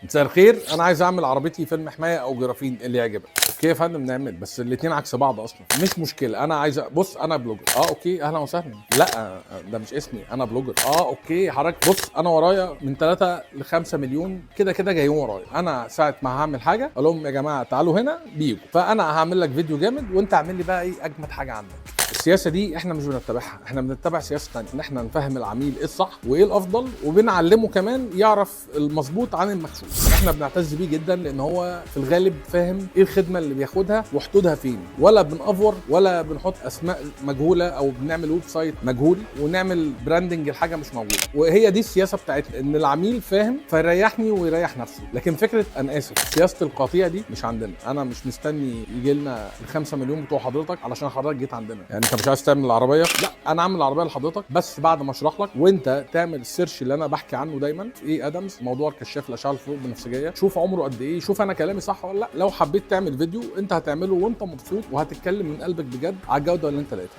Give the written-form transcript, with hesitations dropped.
مساء الخير، انا عايز اعمل عربيتي فيلم حمايه او جرافين اللي يعجبك. اوكي يا فندم، نعمل بس الاتنين عكس بعض اصلا، مش مشكله. انا عايز بص، انا بلوجر. اوكي، اهلا وسهلا. لا ده مش اسمي، انا بلوجر. اوكي حضرتك، بص انا ورايا من 3 ل 5 مليون كده كده جايين ورايا. انا ساعه ما هعمل حاجه اقول لهم يا جماعه تعالوا هنا بيجوا، فانا هعمل لك فيديو جامد وانت اعمل لي بقى ايه اجمد حاجه عندك. السياسه دي احنا مش بنتبعها، احنا بنتبع سياسه ثانيه، ان احنا نفهم العميل ايه الصح وايه الافضل، وبنعلمه كمان يعرف المظبوط عن المكشوف. احنا بنعتز بيه جدا لان هو في الغالب فاهم ايه الخدمه اللي بياخدها وحدودها فين، ولا بنأفور ولا بنحط اسماء مجهوله او بنعمل ويب سايت مجهول ونعمل براندنج الحاجه مش موجوده. وهي دي السياسه بتاعتنا، ان العميل فاهم فيريحني ويريح نفسه. لكن فكره، انا اسف، سياسه القطيع دي مش عندنا. انا مش مستني يجي لنا ال5 مليون بتوع حضرتك علشان حضرتك جيت عندنا. يعني انت مش عايز تعمل العربيه؟ لا، انا اعمل العربيه لحضرتك بس بعد ما اشرح لك وانت تعمل السيرش اللي انا بحكي عنه دايما في ايه ادمز، موضوع الكشاف الاشعه الفوق بنفسجيه. شوف عمره قد ايه، شوف انا كلامي صح ولا لا. لو حبيت تعمل فيديو انت هتعمله وانت مبسوط وهتتكلم من قلبك بجد على الجوده اللي انت لقيتها.